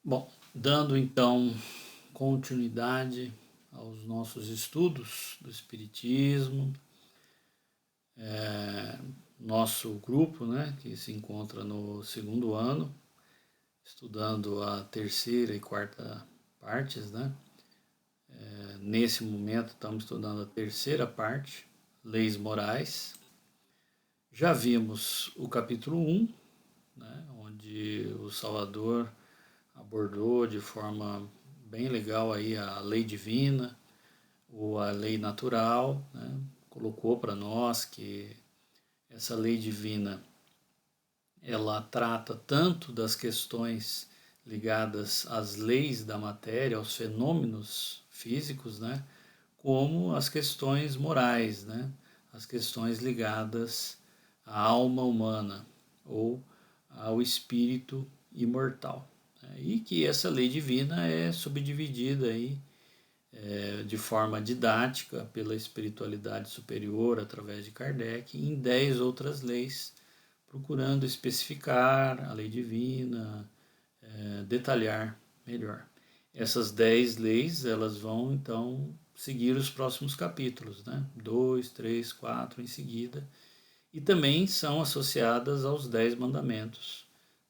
Bom, dando então continuidade aos nossos estudos do Espiritismo, nosso grupo, né, que se encontra no segundo ano, estudando a terceira e quarta partes, né? Nesse momento estamos estudando a terceira parte, Leis Morais. Já vimos o capítulo 1, né, onde o Salvador abordou de forma bem legal aí a lei divina ou a lei natural, né? Colocou para nós que essa lei divina ela trata tanto das questões ligadas às leis da matéria, aos fenômenos físicos, né? Como as questões morais, né? As questões ligadas à alma humana ou ao espírito imortal. E que essa lei divina é subdividida aí, de forma didática pela espiritualidade superior através de Kardec em 10 outras leis, procurando especificar a lei divina, detalhar melhor. Essas 10 leis elas vão então seguir os próximos capítulos, né? 2, 3, 4 em seguida, e também são associadas aos 10 mandamentos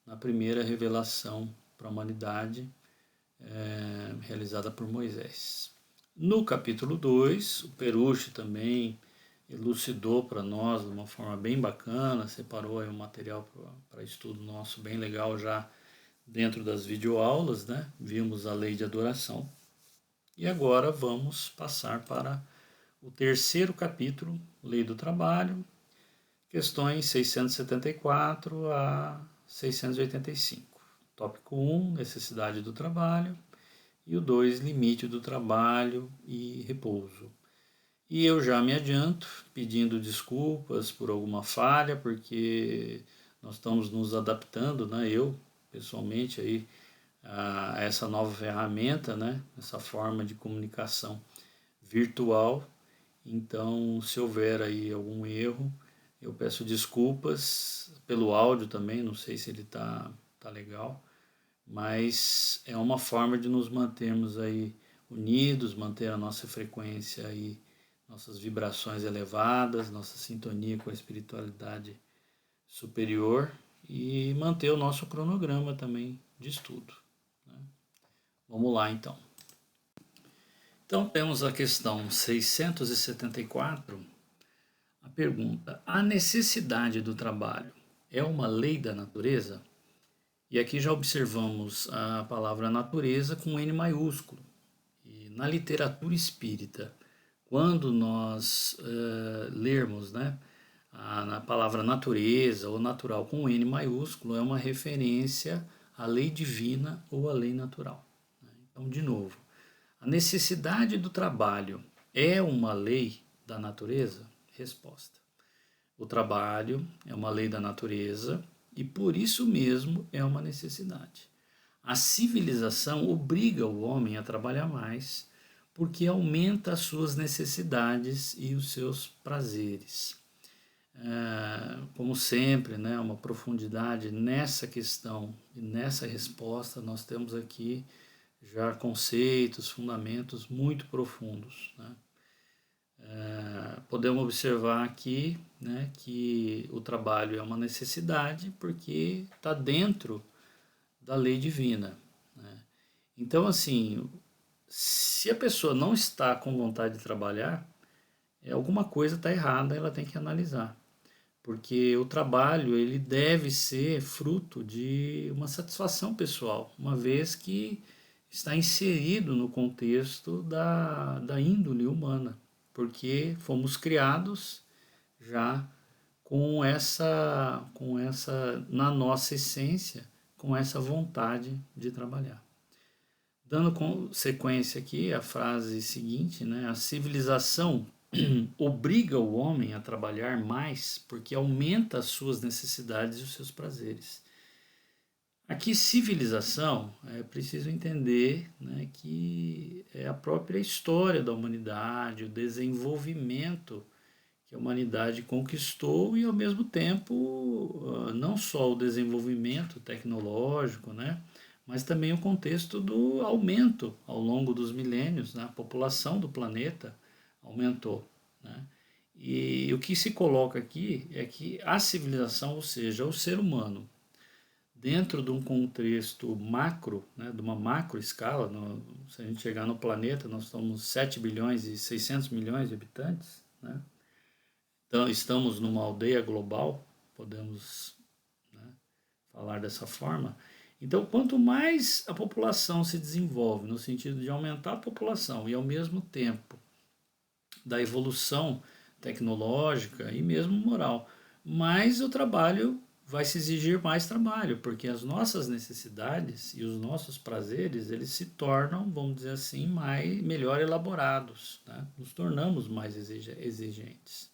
na primeira revelação para a humanidade, realizada por Moisés. No capítulo 2, o Peruche também elucidou para nós de uma forma bem bacana, separou aí um material para estudo nosso bem legal já dentro das videoaulas, né? Vimos a lei de adoração. E agora vamos passar para o terceiro capítulo, Lei do Trabalho, questões 674 a 685. Tópico 1, necessidade do trabalho, e o 2, limite do trabalho e repouso. E eu já me adianto pedindo desculpas por alguma falha, porque nós estamos nos adaptando, né? Eu, pessoalmente, aí, a essa nova ferramenta, né? Essa forma de comunicação virtual. Então, se houver aí algum erro, eu peço desculpas pelo áudio também, não sei se ele tá legal, mas é uma forma de nos mantermos aí unidos, manter a nossa frequência aí, nossas vibrações elevadas, nossa sintonia com a espiritualidade superior e manter o nosso cronograma também de estudo, né? Vamos lá então. Então temos a questão 674, a pergunta: a necessidade do trabalho é uma lei da natureza? E aqui já observamos a palavra natureza com N maiúsculo. E na literatura espírita, quando nós lermos, né, na palavra natureza ou natural com N maiúsculo, é uma referência à lei divina ou à lei natural. Então, de novo, a necessidade do trabalho é uma lei da natureza? Resposta: o trabalho é uma lei da natureza e por isso mesmo é uma necessidade. A civilização obriga o homem a trabalhar mais porque aumenta as suas necessidades e os seus prazeres. Como sempre, né, uma profundidade nessa questão e nessa resposta, nós temos aqui já conceitos, fundamentos muito profundos, né? Podemos observar aqui, né, que o trabalho é uma necessidade porque está dentro da lei divina, né? Então, assim, se a pessoa não está com vontade de trabalhar, alguma coisa está errada, ela tem que analisar. Porque o trabalho ele deve ser fruto de uma satisfação pessoal, uma vez que está inserido no contexto da índole humana, porque fomos criados já na nossa essência, com essa vontade de trabalhar. Dando sequência aqui, a frase seguinte, né? A civilização obriga o homem a trabalhar mais porque aumenta as suas necessidades e os seus prazeres. Aqui, civilização, é preciso entender, né, que é a própria história da humanidade, o desenvolvimento que a humanidade conquistou e, ao mesmo tempo, não só o desenvolvimento tecnológico, né, mas também o contexto do aumento ao longo dos milênios, né? A população do planeta aumentou, né? E o que se coloca aqui é que a civilização, ou seja, o ser humano, dentro de um contexto macro, né, de uma macro escala, se a gente chegar no planeta, nós somos 7 bilhões e 600 milhões de habitantes, né? Então, estamos numa aldeia global, podemos, né, falar dessa forma. Então, quanto mais a população se desenvolve, no sentido de aumentar a população e ao mesmo tempo da evolução tecnológica e mesmo moral, mais o trabalho vai se exigir mais trabalho, porque as nossas necessidades e os nossos prazeres, eles se tornam, vamos dizer assim, melhor elaborados, né? Nos tornamos mais exigentes.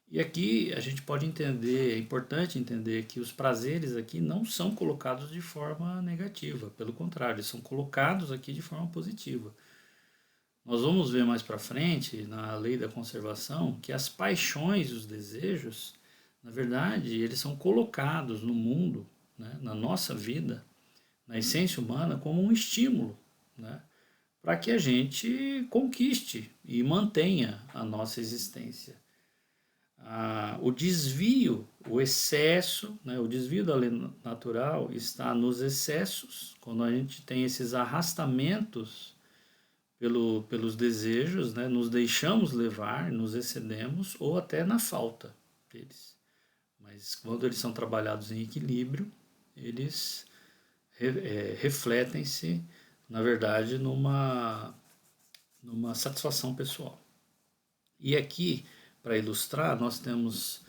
E aqui a gente pode entender, é importante entender que os prazeres aqui não são colocados de forma negativa, pelo contrário, eles são colocados aqui de forma positiva. Nós vamos ver mais para frente, na lei da conservação, que as paixões e os desejos, na verdade, eles são colocados no mundo, né, na nossa vida, na essência humana, como um estímulo, né, para que a gente conquiste e mantenha a nossa existência. O desvio, o excesso, né, o desvio da lei natural está nos excessos, quando a gente tem esses arrastamentos pelos desejos, né, nos deixamos levar, nos excedemos ou até na falta deles. Mas quando eles são trabalhados em equilíbrio, eles refletem-se, na verdade, numa satisfação pessoal. E aqui, para ilustrar, nós temos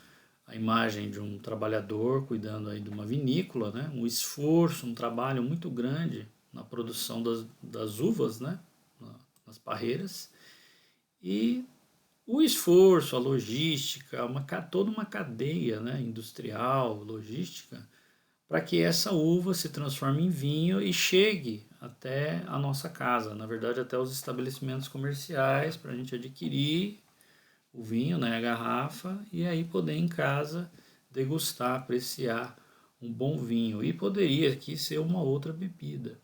a imagem de um trabalhador cuidando aí de uma vinícola, né? Um esforço, um trabalho muito grande na produção das uvas, né? Nas parreiras. E o esforço, a logística, toda uma cadeia, né? Industrial, logística, para que essa uva se transforme em vinho e chegue até a nossa casa, na verdade até os estabelecimentos comerciais, para a gente adquirir o vinho, né, a garrafa, e aí poder em casa degustar, apreciar um bom vinho. E poderia aqui ser uma outra bebida.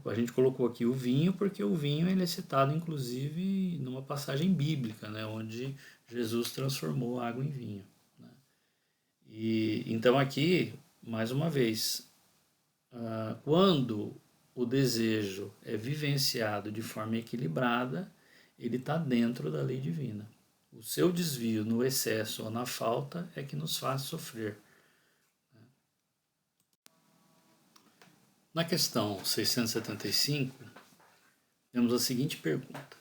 A gente colocou aqui o vinho porque o vinho ele é citado inclusive numa passagem bíblica, né, onde Jesus transformou a água em vinho. Né? E então aqui, mais uma vez, quando o desejo é vivenciado de forma equilibrada, ele está dentro da lei divina. O seu desvio no excesso ou na falta é que nos faz sofrer. Na questão 675, temos a seguinte pergunta: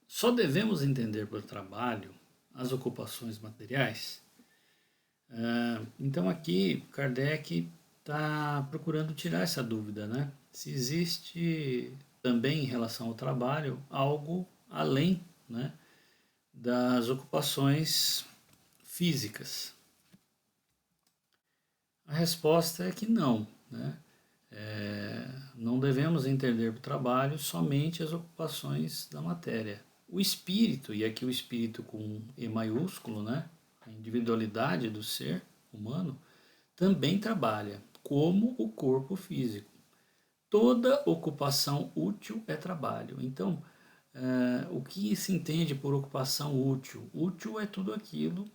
só devemos entender por trabalho as ocupações materiais? Então aqui Kardec está procurando tirar essa dúvida, né? Se existe também em relação ao trabalho algo além, né, das ocupações físicas. A resposta é que não, né? Não devemos entender por trabalho somente as ocupações da matéria. O espírito, e aqui o espírito com E maiúsculo, né? A individualidade do ser humano, também trabalha, como o corpo físico. Toda ocupação útil é trabalho. Então, o que se entende por ocupação útil? Útil é tudo aquilo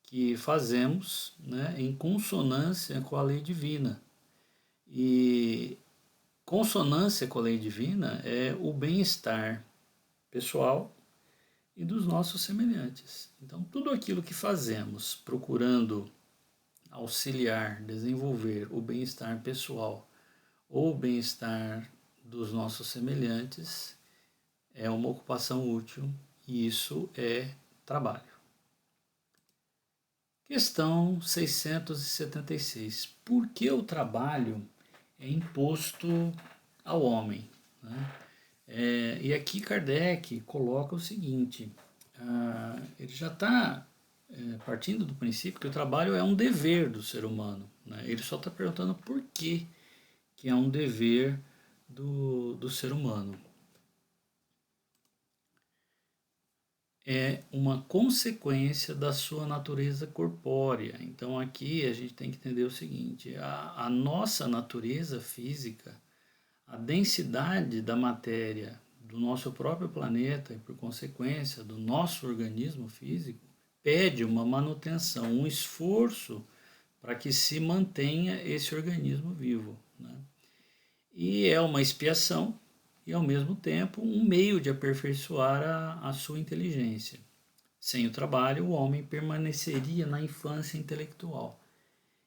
que fazemos, né, em consonância com a lei divina. E consonância com a lei divina é o bem-estar pessoal e dos nossos semelhantes. Então, tudo aquilo que fazemos procurando auxiliar, desenvolver o bem-estar pessoal ou o bem-estar dos nossos semelhantes é uma ocupação útil e isso é trabalho. Questão 676. Por que o trabalho é imposto ao homem? Né? E aqui Kardec coloca o seguinte, ele já está partindo do princípio que o trabalho é um dever do ser humano. Né? Ele só está perguntando por que é um dever do ser humano. é uma consequência da sua natureza corpórea. Então aqui a gente tem que entender o seguinte: a nossa natureza física, a densidade da matéria do nosso próprio planeta e, por consequência, do nosso organismo físico, pede uma manutenção, um esforço para que se mantenha esse organismo vivo, né? E é uma expiação e, ao mesmo tempo, um meio de aperfeiçoar a sua inteligência. Sem o trabalho, o homem permaneceria na infância intelectual.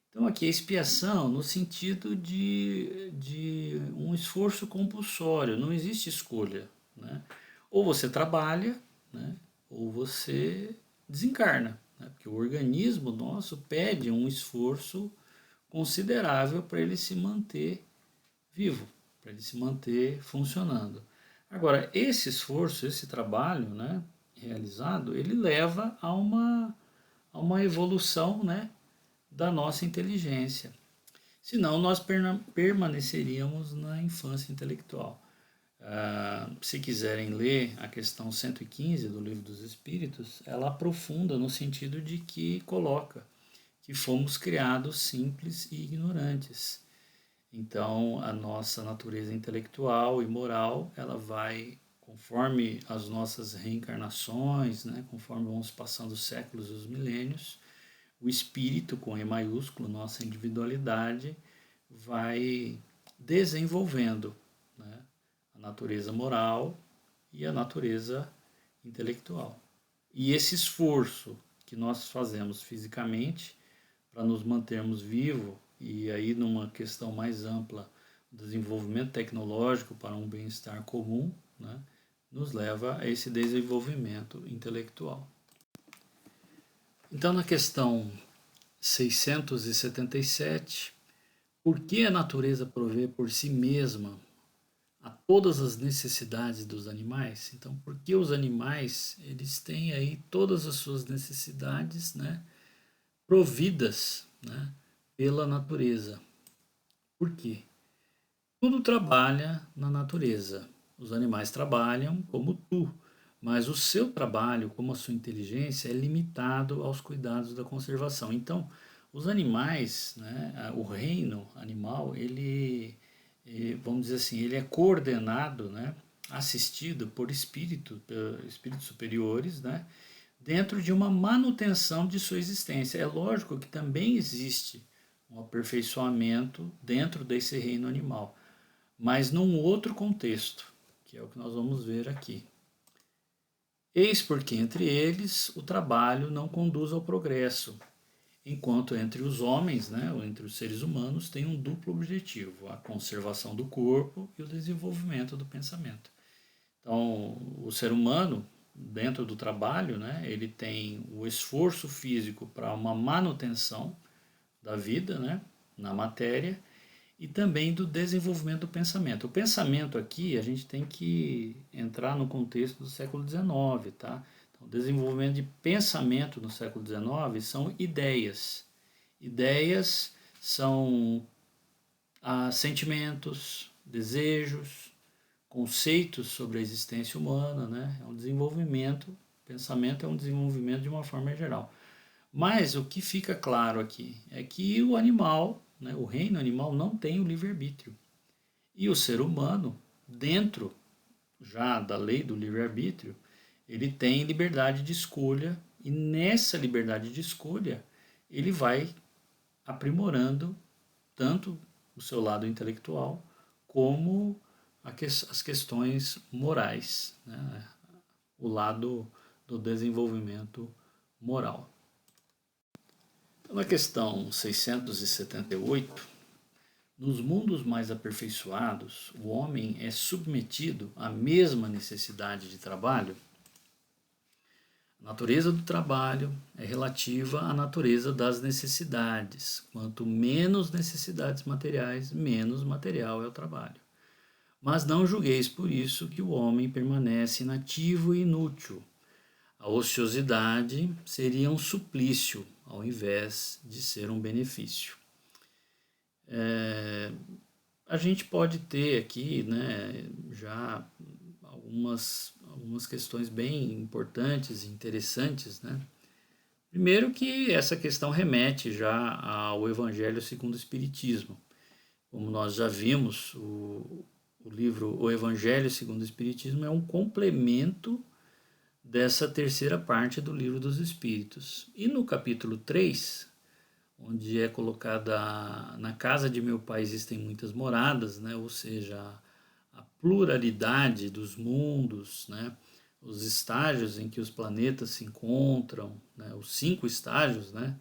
Então, aqui a expiação no sentido de um esforço compulsório, não existe escolha, né? Ou você trabalha, né? Ou você desencarna, né? Porque o organismo nosso pede um esforço considerável para ele se manter vivo, para ele se manter funcionando. Agora, esse esforço, esse trabalho, né, realizado, ele leva a uma evolução, né, da nossa inteligência. Senão, nós permaneceríamos na infância intelectual. Se quiserem ler a questão 115 do Livro dos Espíritos, ela aprofunda no sentido de que coloca que fomos criados simples e ignorantes. Então, a nossa natureza intelectual e moral, ela vai, conforme as nossas reencarnações, né, conforme vamos passando os séculos e os milênios, o espírito, com E maiúsculo, nossa individualidade, vai desenvolvendo, né, a natureza moral e a natureza intelectual. E esse esforço que nós fazemos fisicamente para nos mantermos vivos, e aí numa questão mais ampla, desenvolvimento tecnológico para um bem-estar comum, né, nos leva a esse desenvolvimento intelectual. Então, na questão 677, por que a natureza provê por si mesma a todas as necessidades dos animais? Então, por que os animais eles têm aí todas as suas necessidades, né, providas, né, pela natureza? Por quê? Tudo trabalha na natureza. Os animais trabalham como tu, mas o seu trabalho, como a sua inteligência, é limitado aos cuidados da conservação. Então, os animais, né, o reino animal, vamos dizer assim, ele é coordenado, né, assistido por espíritos superiores, né, dentro de uma manutenção de sua existência. É lógico que também existe um aperfeiçoamento dentro desse reino animal, mas num outro contexto, que é o que nós vamos ver aqui. Eis porque entre eles o trabalho não conduz ao progresso, enquanto entre os homens, né, ou entre os seres humanos, tem um duplo objetivo: a conservação do corpo e o desenvolvimento do pensamento. Então, o ser humano, dentro do trabalho, né, ele tem o esforço físico para uma manutenção da vida, né, na matéria, e também do desenvolvimento do pensamento. O pensamento aqui, a gente tem que entrar no contexto do século XIX, tá? Então, o desenvolvimento de pensamento no século XIX são ideias. Ideias são sentimentos, desejos, conceitos sobre a existência humana, né? É um desenvolvimento, pensamento é um desenvolvimento de uma forma geral. Mas o que fica claro aqui é que o animal, né, o reino animal não tem o livre-arbítrio. E o ser humano, dentro já da lei do livre-arbítrio, ele tem liberdade de escolha e nessa liberdade de escolha ele vai aprimorando tanto o seu lado intelectual como as questões morais, né? O lado do desenvolvimento moral. Então, na questão 678, nos mundos mais aperfeiçoados, o homem é submetido à mesma necessidade de trabalho? A natureza do trabalho é relativa à natureza das necessidades. Quanto menos necessidades materiais, menos material é o trabalho. Mas não julgueis por isso que o homem permanece inativo e inútil. A ociosidade seria um suplício, ao invés de ser um benefício. A gente pode ter aqui, né, já algumas questões bem importantes e interessantes, né? Primeiro que essa questão remete já ao Evangelho segundo o Espiritismo. Como nós já vimos, o livro O Evangelho segundo o Espiritismo é um complemento dessa terceira parte do Livro dos Espíritos. E no capítulo 3, onde é colocada na casa de meu pai existem muitas moradas, né? Ou seja, a pluralidade dos mundos, né? Os estágios em que os planetas se encontram, né? Os 5 estágios, né?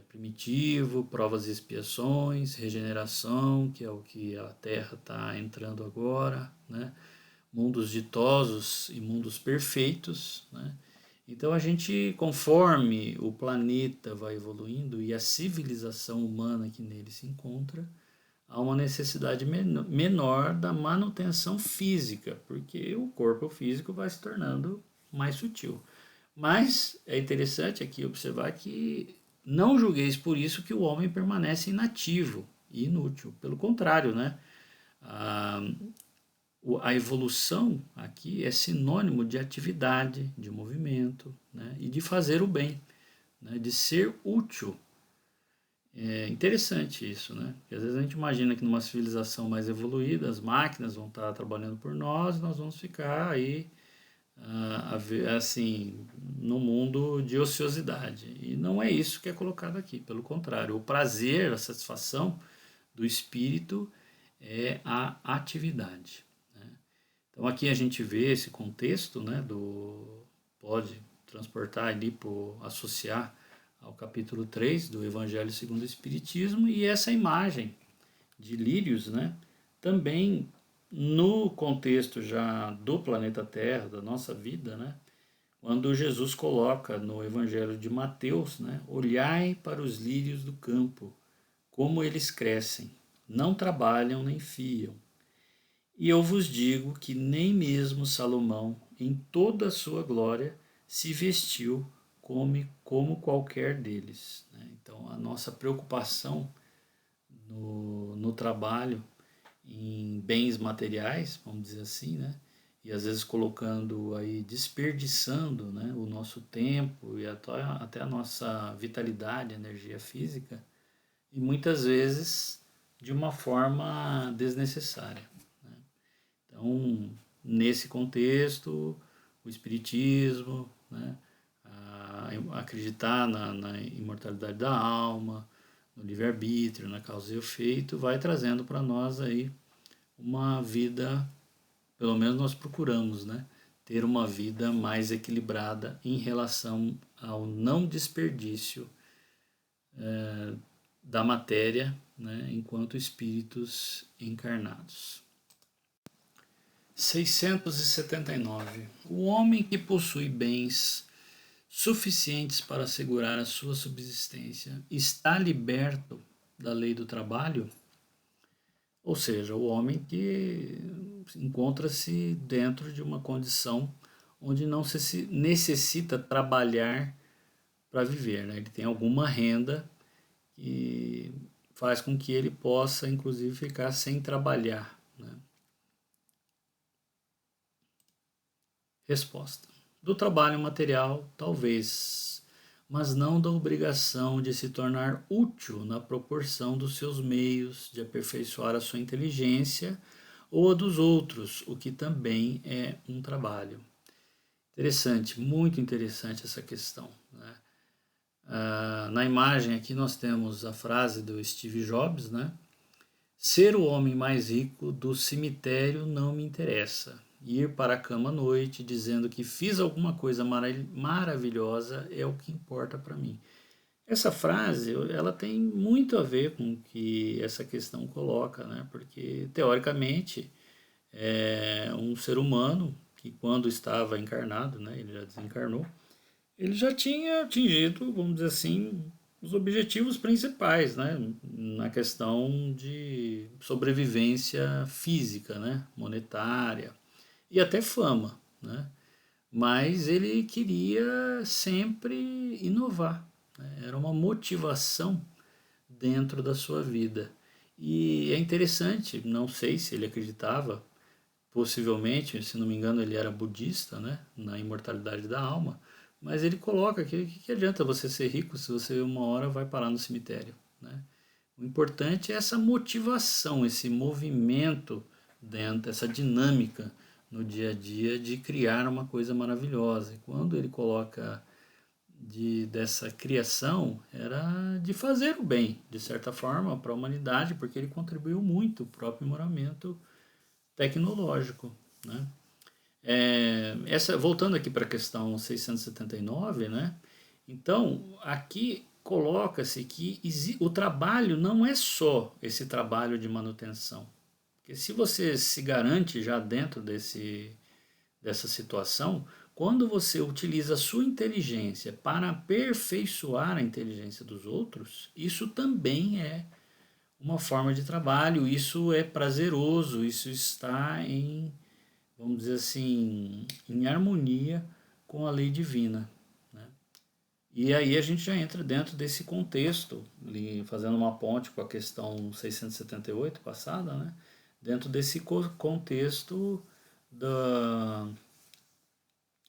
Primitivo, provas e expiações, regeneração, que é o que a Terra está entrando agora, né? Mundos ditosos e mundos perfeitos, né? Então a gente, conforme o planeta vai evoluindo e a civilização humana que nele se encontra, há uma necessidade menor da manutenção física, porque o corpo físico vai se tornando mais sutil. Mas é interessante aqui observar que não julgueis por isso que o homem permanece inativo e inútil. Pelo contrário, né? A evolução aqui é sinônimo de atividade, de movimento, né? E de fazer o bem, né? De ser útil. É interessante isso, né? Porque às vezes a gente imagina que numa civilização mais evoluída as máquinas vão estar trabalhando por nós, nós vamos ficar aí assim, no mundo de ociosidade. E não é isso que é colocado aqui, pelo contrário, o prazer, a satisfação do espírito é a atividade. Né? Então aqui a gente vê esse contexto, né, pode transportar ali, associar ao capítulo 3 do Evangelho segundo o Espiritismo, e essa imagem de lírios, né, também no contexto já do planeta Terra, da nossa vida, né, quando Jesus coloca no Evangelho de Mateus, né, olhai para os lírios do campo, como eles crescem, não trabalham nem fiam. E eu vos digo que nem mesmo Salomão, em toda a sua glória, se vestiu como qualquer deles. Né? Então, a nossa preocupação no trabalho, em bens materiais, vamos dizer assim, né? E às vezes colocando aí, desperdiçando, né, o nosso tempo e até a nossa vitalidade, energia física, e muitas vezes de uma forma desnecessária. Né? Então, nesse contexto, o Espiritismo, né, acreditar na imortalidade da alma, no livre-arbítrio, na causa e efeito, vai trazendo para nós aí uma vida, pelo menos nós procuramos, né, ter uma vida mais equilibrada em relação ao não desperdício da matéria, né, enquanto espíritos encarnados. 679. O homem que possui bens suficientes para assegurar a sua subsistência está liberto da lei do trabalho? Ou seja, o homem que encontra-se dentro de uma condição onde não se necessita trabalhar para viver, né? Ele tem alguma renda que faz com que ele possa, inclusive, ficar sem trabalhar. Né? Resposta: do trabalho material, talvez, mas não da obrigação de se tornar útil na proporção dos seus meios, de aperfeiçoar a sua inteligência ou a dos outros, o que também é um trabalho. Interessante, muito interessante essa questão. Né? Na imagem aqui nós temos a frase do Steve Jobs, né? Ser o homem mais rico do cemitério não me interessa. Ir para a cama à noite dizendo que fiz alguma coisa maravilhosa é o que importa para mim. Essa frase, ela tem muito a ver com o que essa questão coloca, né? Porque, teoricamente, é um ser humano que, quando estava encarnado, né, ele já desencarnou, ele já tinha atingido, vamos dizer assim, os objetivos principais, né, na questão de sobrevivência física, né, monetária e até fama, né, mas ele queria sempre inovar, né, era uma motivação dentro da sua vida. E é interessante, não sei se ele acreditava, possivelmente, se não me engano, ele era budista, né, na imortalidade da alma, mas ele coloca que adianta você ser rico se você uma hora vai parar no cemitério, né? O importante é essa motivação, esse movimento dentro, essa dinâmica no dia a dia de criar uma coisa maravilhosa. E quando ele coloca dessa criação, era de fazer o bem, de certa forma, para a humanidade, porque ele contribuiu muito para o aprimoramento tecnológico, né? Voltando aqui para a questão 679, né? Então, aqui coloca-se que o trabalho não é só esse trabalho de manutenção. Porque se você se garante já dentro dessa situação, quando você utiliza a sua inteligência para aperfeiçoar a inteligência dos outros, isso também é uma forma de trabalho, isso é prazeroso, isso está vamos dizer assim, em harmonia com a lei divina, né? E aí a gente já entra dentro desse contexto, fazendo uma ponte com a questão 678 passada, né? Dentro desse contexto da,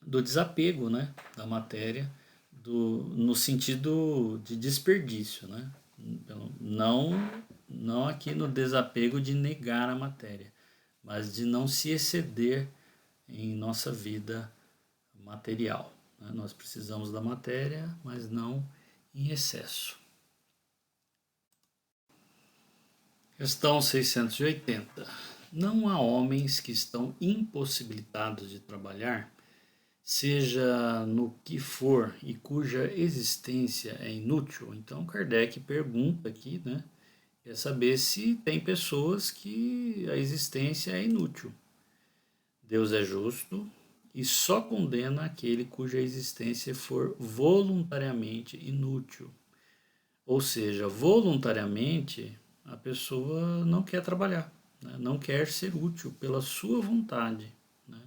do desapego, né? Da matéria, no sentido de desperdício, né? Não, não aqui no desapego de negar a matéria, mas de não se exceder em nossa vida material, né? Nós precisamos da matéria, mas não em excesso. Questão 680. Não há homens que estão impossibilitados de trabalhar, seja no que for, e cuja existência é inútil? Então Kardec pergunta aqui, né? Quer saber se tem pessoas que a existência é inútil. Deus é justo e só condena aquele cuja existência for voluntariamente inútil. Ou seja, voluntariamente a pessoa não quer trabalhar, né? Não quer ser útil pela sua vontade, né?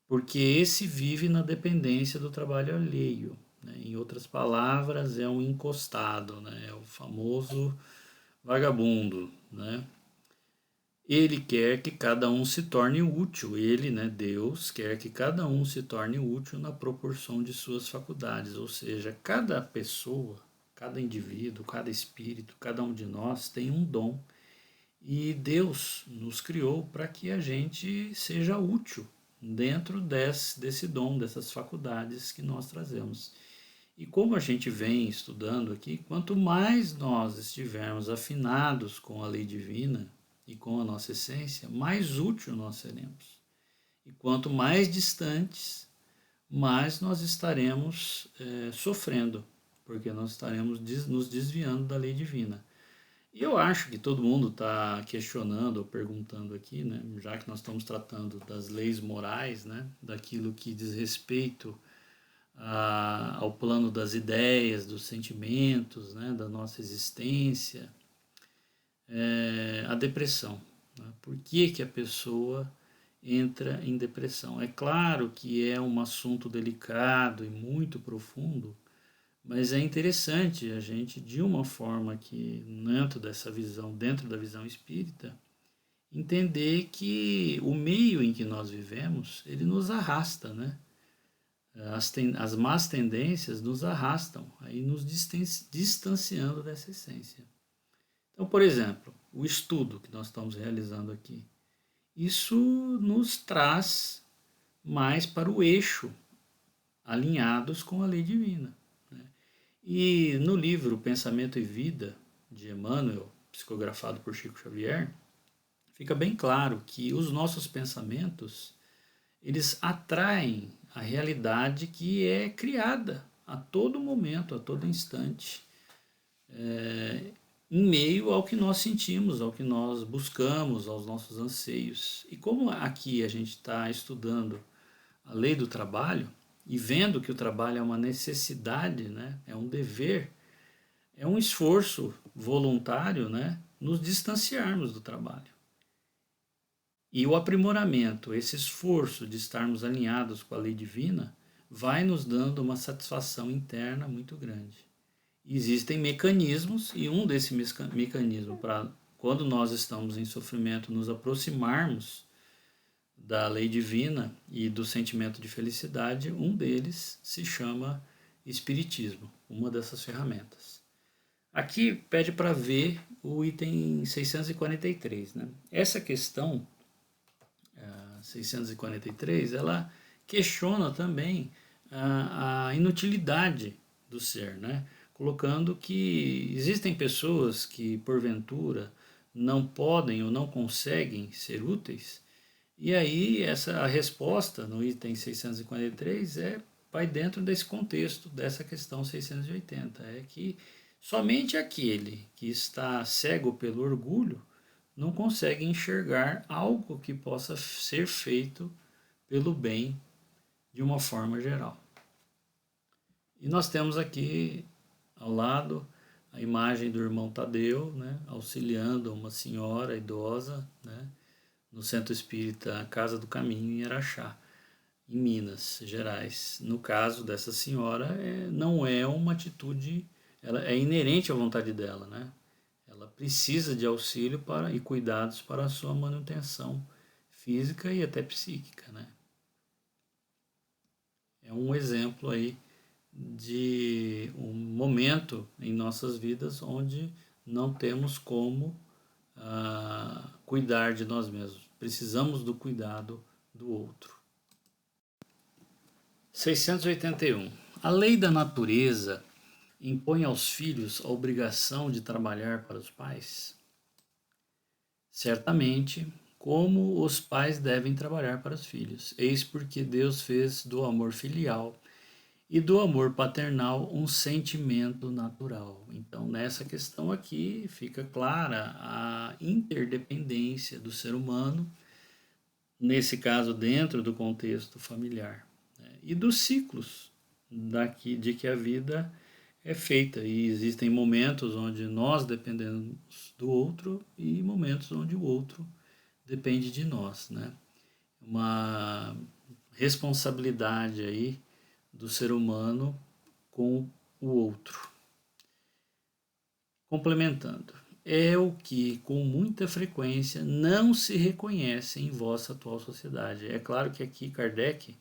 Porque esse vive na dependência do trabalho alheio, né? Em outras palavras, é um encostado, né? É o famoso vagabundo, né? Ele quer que cada um se torne útil. Ele, né, Deus, quer que cada um se torne útil na proporção de suas faculdades. Ou seja, cada pessoa, cada indivíduo, cada espírito, cada um de nós tem um dom. E Deus nos criou para que a gente seja útil dentro desse dom, dessas faculdades que nós trazemos. E como a gente vem estudando aqui, quanto mais nós estivermos afinados com a lei divina e com a nossa essência, mais útil nós seremos. E quanto mais distantes, mais nós estaremos sofrendo, porque nós estaremos nos desviando da lei divina. E eu acho que todo mundo está questionando ou perguntando aqui, né, já que nós estamos tratando das leis morais, né, daquilo que diz respeito ao plano das ideias, dos sentimentos, né, da nossa existência, a depressão. Né? Por que a pessoa entra em depressão? É claro que é um assunto delicado e muito profundo, mas é interessante a gente, de uma forma que, dentro da visão espírita, entender que o meio em que nós vivemos, ele nos arrasta, né? As más tendências nos arrastam, aí nos distanciando dessa essência. Então, por exemplo, o estudo que nós estamos realizando aqui, isso nos traz mais para o eixo, alinhados com a lei divina, né? E no livro Pensamento e Vida, de Emmanuel, psicografado por Chico Xavier, fica bem claro que os nossos pensamentos, eles atraem a realidade que é criada a todo momento, a todo instante, em meio ao que nós sentimos, ao que nós buscamos, aos nossos anseios. E como aqui a gente está estudando a lei do trabalho e vendo que o trabalho é uma necessidade, né, é um dever, é um esforço voluntário, né, nos distanciarmos do trabalho. E o aprimoramento, esse esforço de estarmos alinhados com a lei divina, vai nos dando uma satisfação interna muito grande. Existem mecanismos, e um desse mecanismo para quando nós estamos em sofrimento, nos aproximarmos da lei divina e do sentimento de felicidade, um deles se chama Espiritismo, uma dessas ferramentas. Aqui pede para ver o item 643. Né? Essa questão 643, ela questiona também a inutilidade do ser, né? Colocando que existem pessoas que, porventura, não podem ou não conseguem ser úteis, e aí a resposta no item 643 vai dentro desse contexto, dessa questão 680, é que somente aquele que está cego pelo orgulho não consegue enxergar algo que possa ser feito pelo bem de uma forma geral. E nós temos aqui ao lado a imagem do irmão Tadeu, né, auxiliando uma senhora idosa, né, no Centro Espírita Casa do Caminho, em Araxá, em Minas Gerais. No caso dessa senhora, não é uma atitude, ela é inerente à vontade dela, né? Ela precisa de auxílio e cuidados para a sua manutenção física e até psíquica, né? É um exemplo aí de um momento em nossas vidas onde não temos como cuidar de nós mesmos. Precisamos do cuidado do outro. 681. A lei da natureza impõe aos filhos a obrigação de trabalhar para os pais? Certamente, como os pais devem trabalhar para os filhos. Eis porque Deus fez do amor filial e do amor paternal um sentimento natural. Então, nessa questão aqui, fica clara a interdependência do ser humano, nesse caso, dentro do contexto familiar, né? E dos ciclos de que a vida é feita. E existem momentos onde nós dependemos do outro e momentos onde o outro depende de nós, né? Uma responsabilidade aí do ser humano com o outro. Complementando, é o que com muita frequência não se reconhece em vossa atual sociedade. É claro que aqui Kardec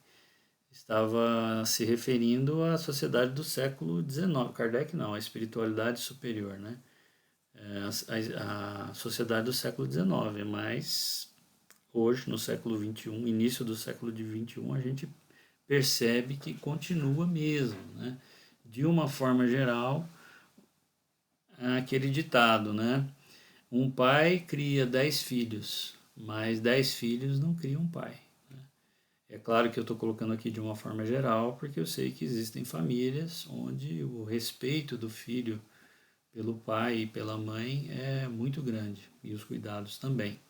estava se referindo à sociedade do século XIX. Kardec não, a espiritualidade superior, né? A sociedade do século XIX, mas hoje, no século XXI, início do século XXI, a gente percebe que continua mesmo, né? De uma forma geral, aquele ditado, né? Um pai cria 10 filhos, mas 10 filhos não criam um pai. É claro que eu estou colocando aqui de uma forma geral, porque eu sei que existem famílias onde o respeito do filho pelo pai e pela mãe é muito grande, e os cuidados também.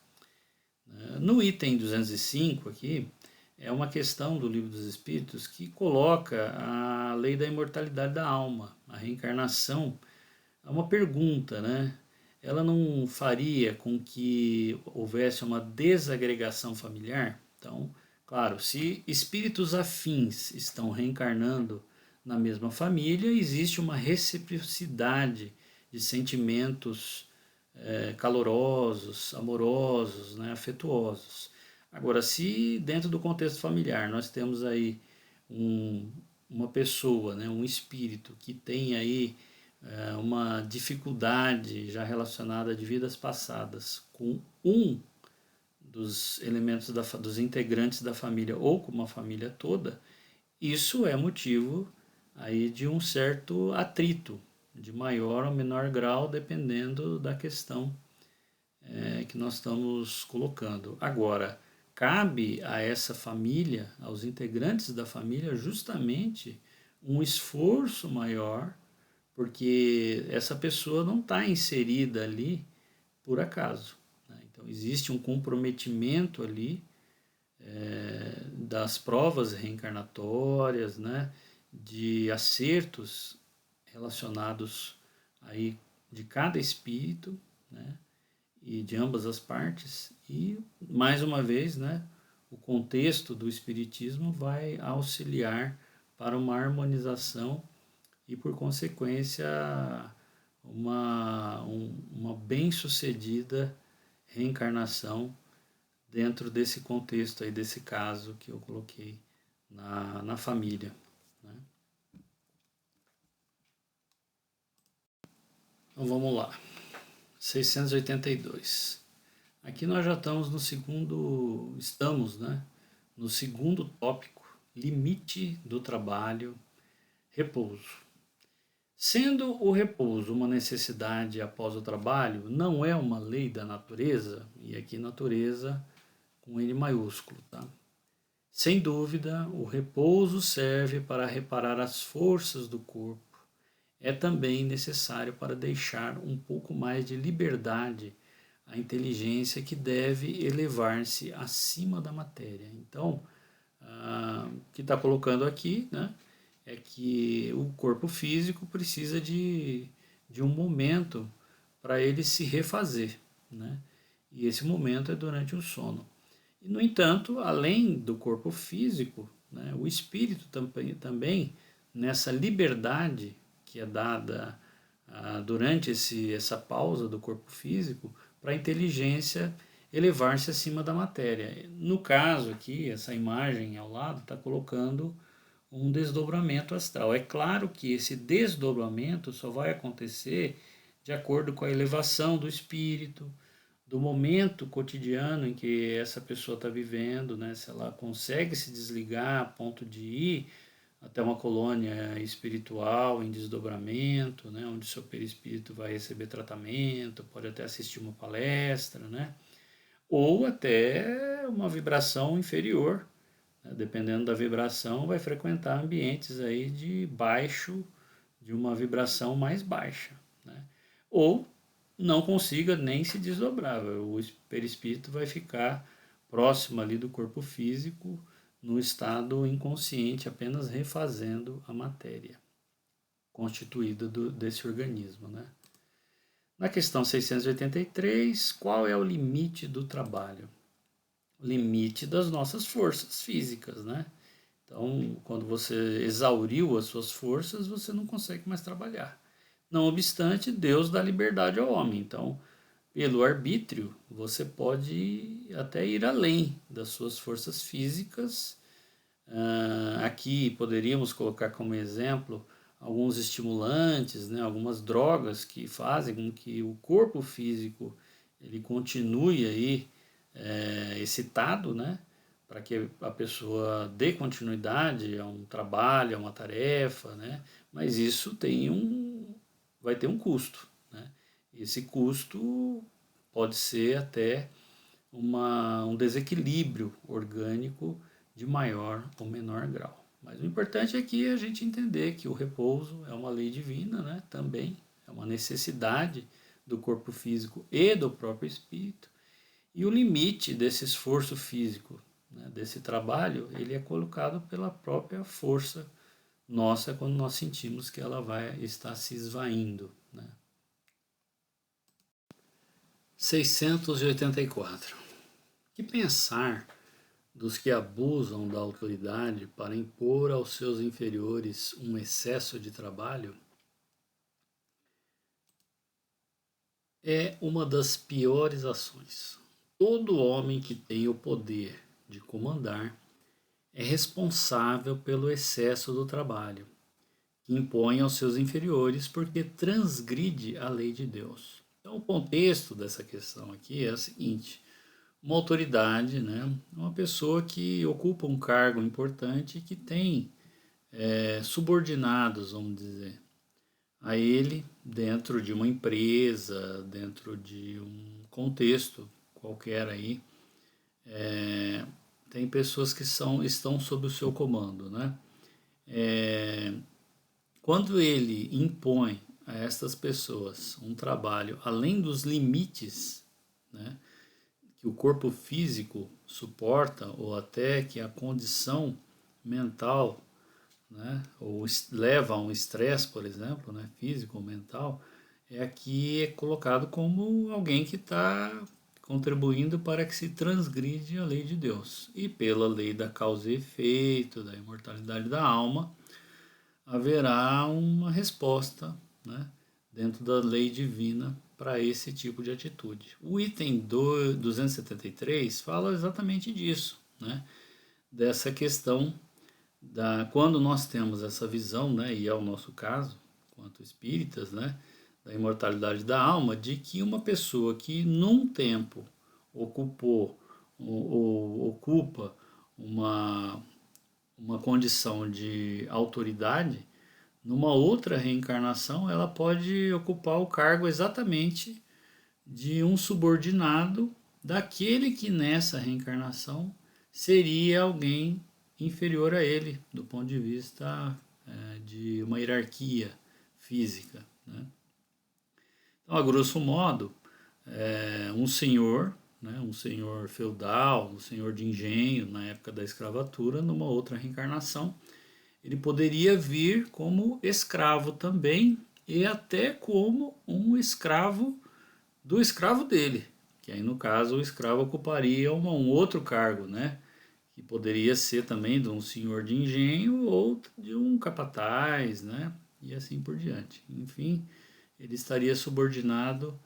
No item 205 aqui, é uma questão do Livro dos Espíritos que coloca a lei da imortalidade da alma, a reencarnação. É uma pergunta, né? Ela não faria com que houvesse uma desagregação familiar? Então, claro, se espíritos afins estão reencarnando na mesma família, existe uma reciprocidade de sentimentos calorosos, amorosos, né, afetuosos. Agora, se dentro do contexto familiar nós temos aí uma pessoa, né, um espírito que tem aí uma dificuldade já relacionada de vidas passadas com um dos elementos dos integrantes da família ou com uma família toda, isso é motivo aí de um certo atrito, de maior ou menor grau, dependendo da questão que nós estamos colocando. Agora, cabe a essa família, aos integrantes da família, justamente um esforço maior, porque essa pessoa não está inserida ali por acaso, né? Então, existe um comprometimento ali das provas reencarnatórias, né? De acertos relacionados aí de cada espírito, né? E de ambas as partes, e mais uma vez, né, o contexto do espiritismo vai auxiliar para uma harmonização e, por consequência, uma bem-sucedida reencarnação dentro desse contexto aí, desse caso que eu coloquei na família, né? Então vamos lá, 682. Aqui nós já estamos no segundo tópico, limite do trabalho, repouso. Sendo o repouso uma necessidade após o trabalho, não é uma lei da natureza, e aqui natureza com N maiúsculo, tá? Sem dúvida, o repouso serve para reparar as forças do corpo. É também necessário para deixar um pouco mais de liberdade à inteligência que deve elevar-se acima da matéria. Então, o que está colocando aqui, né, é que o corpo físico precisa de um momento para ele se refazer, né? E esse momento é durante o sono. E, no entanto, além do corpo físico, né, o espírito também, nessa liberdade que é dada durante essa pausa do corpo físico, para a inteligência elevar-se acima da matéria. No caso aqui, essa imagem ao lado está colocando um desdobramento astral. É claro que esse desdobramento só vai acontecer de acordo com a elevação do espírito, do momento cotidiano em que essa pessoa está vivendo, né? Se ela consegue se desligar a ponto de ir até uma colônia espiritual em desdobramento, né? Onde seu perispírito vai receber tratamento, pode até assistir uma palestra, né? Ou até uma vibração inferior, né? Dependendo da vibração, vai frequentar ambientes aí de uma vibração mais baixa, né? Ou não consiga nem se desdobrar, o perispírito vai ficar próximo ali do corpo físico, no estado inconsciente, apenas refazendo a matéria constituída desse organismo, né? Na questão 683, qual é o limite do trabalho? O limite das nossas forças físicas, né? Então, quando você exauriu as suas forças, você não consegue mais trabalhar. Não obstante, Deus dá liberdade ao homem. Então, pelo arbítrio, você pode até ir além das suas forças físicas. Aqui poderíamos colocar como exemplo alguns estimulantes, né, algumas drogas que fazem com que o corpo físico ele continue aí excitado, né, para que a pessoa dê continuidade a um trabalho, a uma tarefa, né, mas isso vai ter um custo, né. Esse custo pode ser até um desequilíbrio orgânico de maior ou menor grau. Mas o importante é que a gente entender que o repouso é uma lei divina, né? Também é uma necessidade do corpo físico e do próprio espírito. E o limite desse esforço físico, né, desse trabalho, ele é colocado pela própria força nossa quando nós sentimos que ela vai estar se esvaindo, né? 684. Que pensar dos que abusam da autoridade para impor aos seus inferiores um excesso de trabalho? É uma das piores ações. Todo homem que tem o poder de comandar é responsável pelo excesso do trabalho, que impõe aos seus inferiores porque transgride a lei de Deus. Então, o contexto dessa questão aqui é o seguinte: uma autoridade, né, uma pessoa que ocupa um cargo importante e que tem subordinados, vamos dizer, a ele dentro de uma empresa, dentro de um contexto qualquer aí, tem pessoas que estão sob o seu comando, né? Quando ele impõe a estas pessoas um trabalho além dos limites, né, que o corpo físico suporta ou até que a condição mental, né, ou leva a um estresse, por exemplo, né, físico ou mental, aqui é colocado como alguém que está contribuindo para que se transgride a lei de Deus. E pela lei da causa e efeito, da imortalidade da alma, haverá uma resposta, né, dentro da lei divina para esse tipo de atitude. O item 273 fala exatamente disso, né? Dessa questão quando nós temos essa visão, né, e é o nosso caso, quanto espíritas, né, da imortalidade da alma, de que uma pessoa que num tempo ocupou ou ocupa uma condição de autoridade, numa outra reencarnação ela pode ocupar o cargo exatamente de um subordinado daquele que nessa reencarnação seria alguém inferior a ele, do ponto de vista de uma hierarquia física, né? Então, a grosso modo, um senhor, né, um senhor feudal, um senhor de engenho na época da escravatura, numa outra reencarnação, ele poderia vir como escravo também e até como um escravo do escravo dele, que aí no caso o escravo ocuparia um outro cargo, né? Que poderia ser também de um senhor de engenho ou de um capataz, né? E assim por diante. Enfim, ele estaria subordinado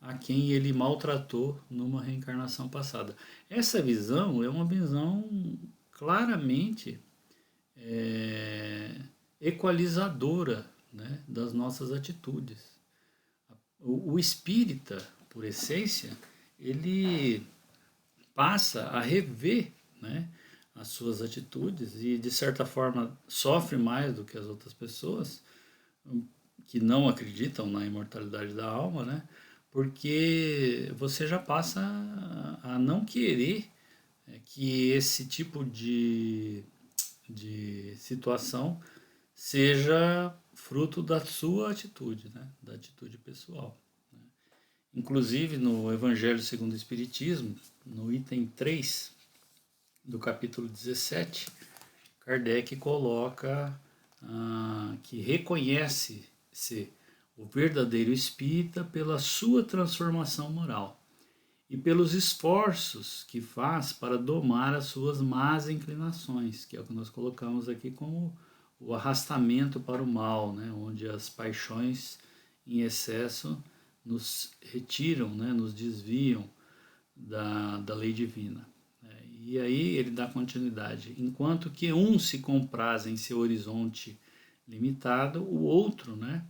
a quem ele maltratou numa reencarnação passada. Essa visão é uma visão claramente equalizadora, né, das nossas atitudes. O espírita, por essência, ele passa a rever, né, as suas atitudes e, de certa forma, sofre mais do que as outras pessoas que não acreditam na imortalidade da alma, né, porque você já passa a não querer que esse tipo de situação seja fruto da sua atitude, né, da atitude pessoal. Inclusive, no Evangelho segundo o Espiritismo, no item 3 do capítulo 17, Kardec coloca que reconhece-se o verdadeiro espírita pela sua transformação moral e pelos esforços que faz para domar as suas más inclinações, que é o que nós colocamos aqui como o arrastamento para o mal, né, onde as paixões em excesso nos retiram, né, nos desviam da lei divina. E aí ele dá continuidade. Enquanto que um se compraz em seu horizonte limitado, o outro, né,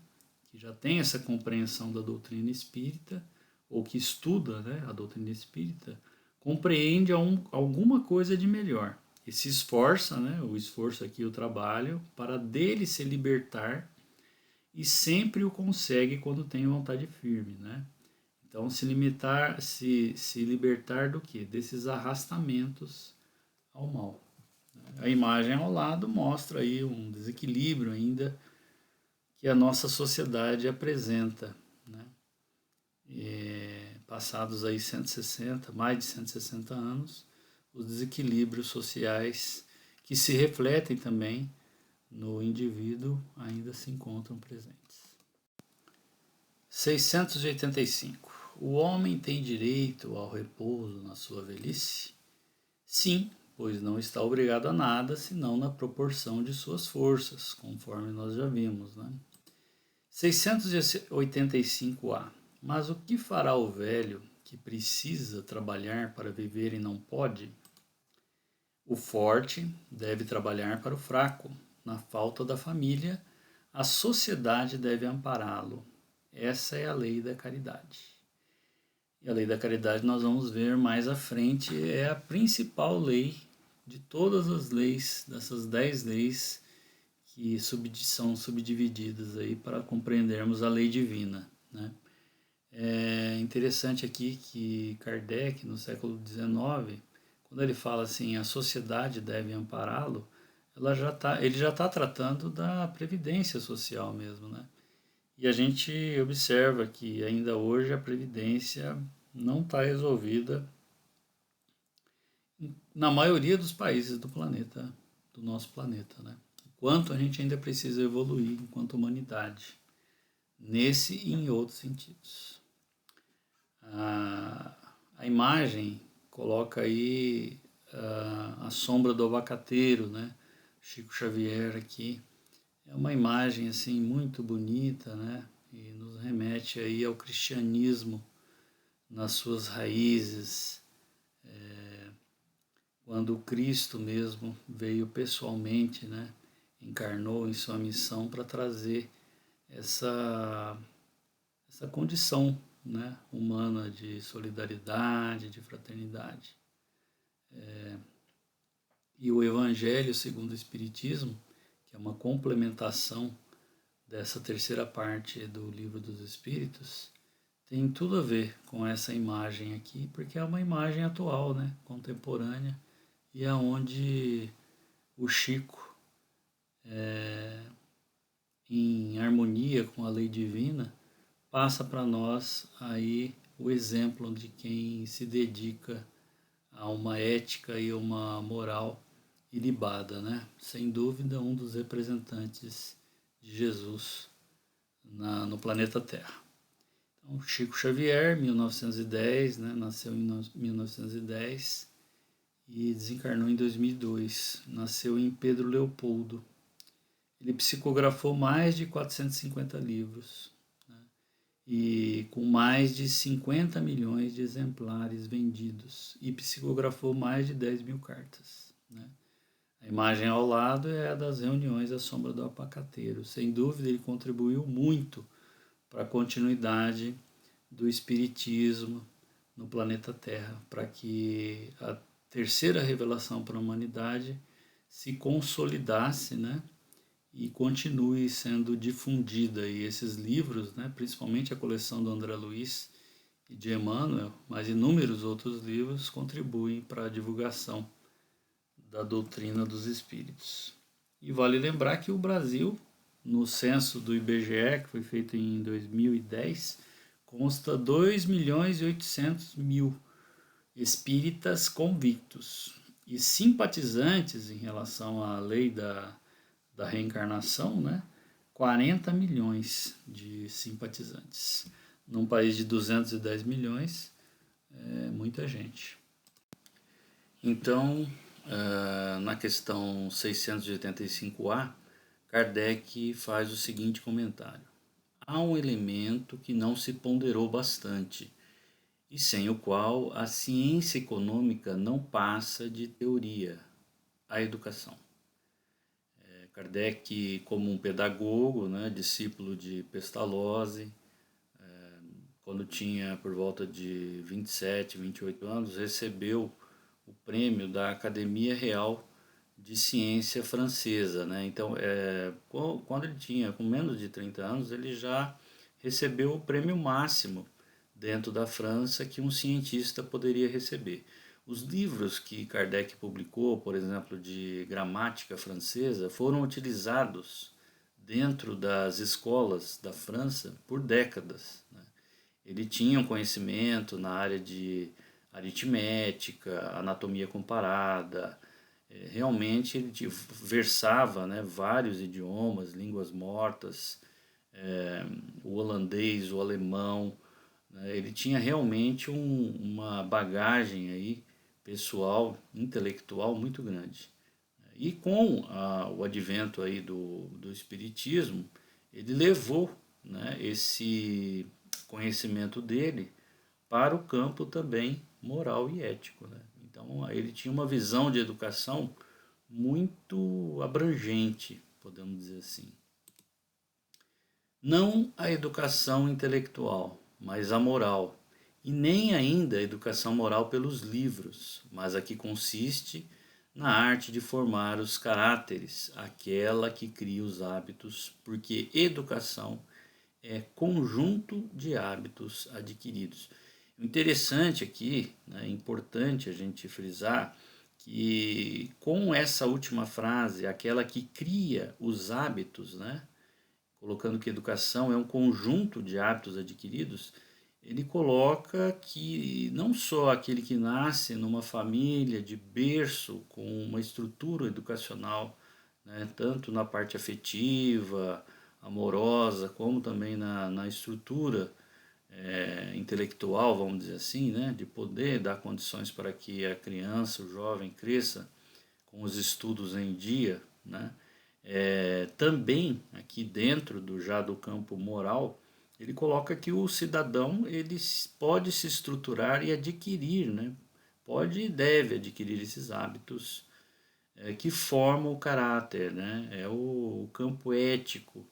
que já tem essa compreensão da doutrina espírita, ou que estuda, né, a doutrina espírita, compreende alguma coisa de melhor. E se esforça, né, o esforço aqui, o trabalho, para dele se libertar, e sempre o consegue quando tem vontade firme, né? Então, se libertar do quê? Desses arrastamentos ao mal. A imagem ao lado mostra aí um desequilíbrio ainda que a nossa sociedade apresenta, né? Passados aí 160, mais de 160 anos, os desequilíbrios sociais que se refletem também no indivíduo ainda se encontram presentes. 685. O homem tem direito ao repouso na sua velhice? Sim, pois não está obrigado a nada, senão na proporção de suas forças, conforme nós já vimos, né? 685A. Mas o que fará o velho que precisa trabalhar para viver e não pode? O forte deve trabalhar para o fraco. Na falta da família, a sociedade deve ampará-lo. Essa é a lei da caridade. E a lei da caridade nós vamos ver mais à frente, é a principal lei de todas as leis, dessas 10 leis que são subdivididas aí para compreendermos a lei divina, né? É interessante aqui que Kardec, no século XIX, quando ele fala assim, a sociedade deve ampará-lo, ele já está tratando da previdência social mesmo, né? E a gente observa que ainda hoje a previdência não está resolvida na maioria dos países do planeta, do nosso planeta, né? Quanto a gente ainda precisa evoluir enquanto humanidade, nesse e em outros sentidos. A imagem coloca aí a sombra do abacateiro, né? Chico Xavier aqui. É uma imagem assim muito bonita, né? E nos remete aí ao cristianismo nas suas raízes, quando o Cristo mesmo veio pessoalmente, né, encarnou em sua missão para trazer essa condição, né, humana de solidariedade, de fraternidade. E o Evangelho segundo o Espiritismo, que é uma complementação dessa terceira parte do Livro dos Espíritos, tem tudo a ver com essa imagem aqui, porque é uma imagem atual, né, contemporânea, e é onde o Chico, em harmonia com a lei divina, passa para nós aí o exemplo de quem se dedica a uma ética e uma moral ilibada, né? Sem dúvida, um dos representantes de Jesus no planeta Terra. Então, Chico Xavier, 1910, né? Nasceu em 1910 e desencarnou em 2002. Nasceu em Pedro Leopoldo. Ele psicografou mais de 450 livros, né? E com mais de 50 milhões de exemplares vendidos, e psicografou mais de 10 mil cartas, né? A imagem ao lado é a das reuniões à sombra do abacateiro. Sem dúvida, ele contribuiu muito para a continuidade do espiritismo no planeta Terra, para que a terceira revelação para a humanidade se consolidasse, né, e continue sendo difundida. E esses livros, né, principalmente a coleção do André Luiz e de Emmanuel, mas inúmeros outros livros, contribuem para a divulgação da doutrina dos espíritos. E vale lembrar que o Brasil, no censo do IBGE, que foi feito em 2010, consta 2.800.000 espíritas convictos e simpatizantes em relação à lei da reencarnação, né? 40 milhões de simpatizantes. Num país de 210 milhões, é muita gente. Então, na questão 685A, Kardec faz o seguinte comentário: há um elemento que não se ponderou bastante, e sem o qual a ciência econômica não passa de teoria: a educação. Kardec, como um pedagogo, né, discípulo de Pestalozzi, quando tinha por volta de 27, 28 anos, recebeu o prêmio da Academia Real de Ciência Francesa, né? Então, quando ele tinha com menos de 30 anos, ele já recebeu o prêmio máximo dentro da França que um cientista poderia receber. Os livros que Kardec publicou, por exemplo, de gramática francesa, foram utilizados dentro das escolas da França por décadas, né? Ele tinha um conhecimento na área de aritmética, anatomia comparada. Realmente ele versava, né, vários idiomas, línguas mortas, o holandês, o alemão, né? Ele tinha realmente uma bagagem aí pessoal, intelectual muito grande. E com o advento aí do espiritismo, ele levou, né, esse conhecimento dele para o campo também moral e ético, né? Então ele tinha uma visão de educação muito abrangente, podemos dizer assim. Não a educação intelectual, mas a moral, e nem ainda a educação moral pelos livros, mas a que consiste na arte de formar os caráteres, aquela que cria os hábitos, porque educação é conjunto de hábitos adquiridos. O interessante aqui, né, é importante a gente frisar que com essa última frase, aquela que cria os hábitos, né, colocando que educação é um conjunto de hábitos adquiridos, ele coloca que não só aquele que nasce numa família de berço com uma estrutura educacional, né, tanto na parte afetiva, amorosa, como também na estrutura intelectual, vamos dizer assim, né, de poder dar condições para que a criança, o jovem cresça com os estudos em dia, né. Também aqui dentro já do campo moral, ele coloca que o cidadão ele pode se estruturar e adquirir, né? Pode e deve adquirir esses hábitos que formam o caráter, né? É o campo ético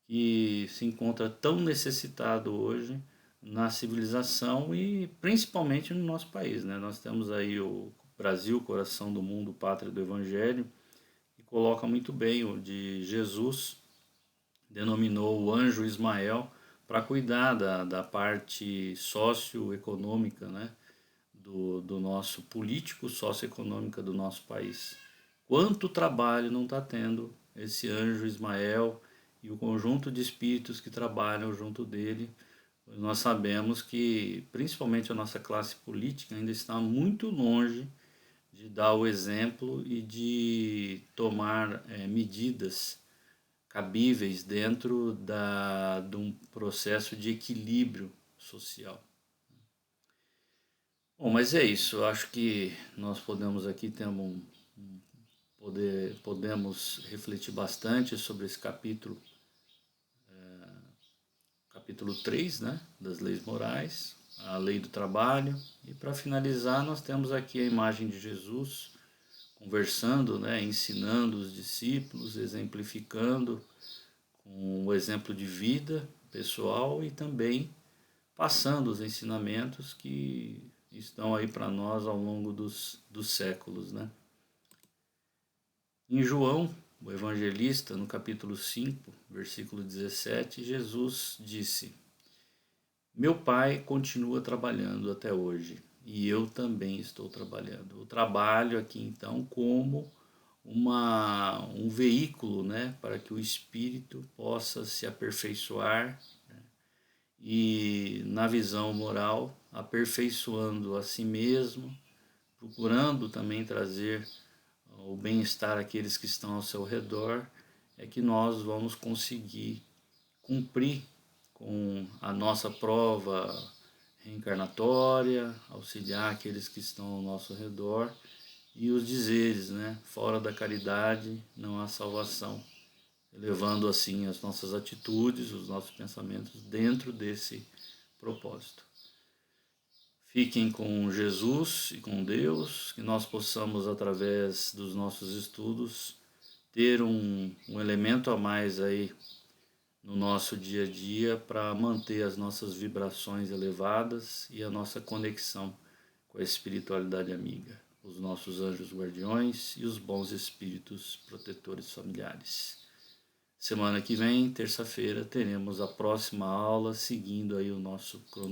que se encontra tão necessitado hoje na civilização e principalmente no nosso país, né? Nós temos aí o Brasil, coração do mundo, pátria do Evangelho, que coloca muito bem o de Jesus, denominou o anjo Ismael para cuidar da parte socioeconômica, né? Do nosso político socioeconômica do nosso país. Quanto trabalho não está tendo esse anjo Ismael e o conjunto de espíritos que trabalham junto dele? Nós sabemos que, principalmente a nossa classe política, ainda está muito longe de dar o exemplo e de tomar medidas cabíveis dentro de um processo de equilíbrio social. Bom, mas é isso. Eu acho que nós podemos aqui ter podemos refletir bastante sobre esse capítulo 3, né, das leis morais, a lei do trabalho. E para finalizar, nós temos aqui a imagem de Jesus conversando, né, ensinando os discípulos, exemplificando com o exemplo de vida pessoal e também passando os ensinamentos que estão aí para nós ao longo dos séculos, né? Em João, o evangelista, no capítulo 5, versículo 17, Jesus disse: Meu Pai continua trabalhando até hoje e eu também estou trabalhando. O trabalho aqui então como um veículo, né, para que o espírito possa se aperfeiçoar, né, e na visão moral, aperfeiçoando a si mesmo, procurando também trazer o bem-estar àqueles que estão ao seu redor, é que nós vamos conseguir cumprir com a nossa prova reencarnatória, auxiliar aqueles que estão ao nosso redor e os dizeres, né? Fora da caridade não há salvação, elevando assim as nossas atitudes, os nossos pensamentos dentro desse propósito. Fiquem com Jesus e com Deus, que nós possamos, através dos nossos estudos, ter um elemento a mais aí no nosso dia a dia para manter as nossas vibrações elevadas e a nossa conexão com a espiritualidade amiga, os nossos anjos guardiões e os bons espíritos protetores familiares. Semana que vem, terça-feira, teremos a próxima aula, seguindo aí o nosso cronograma.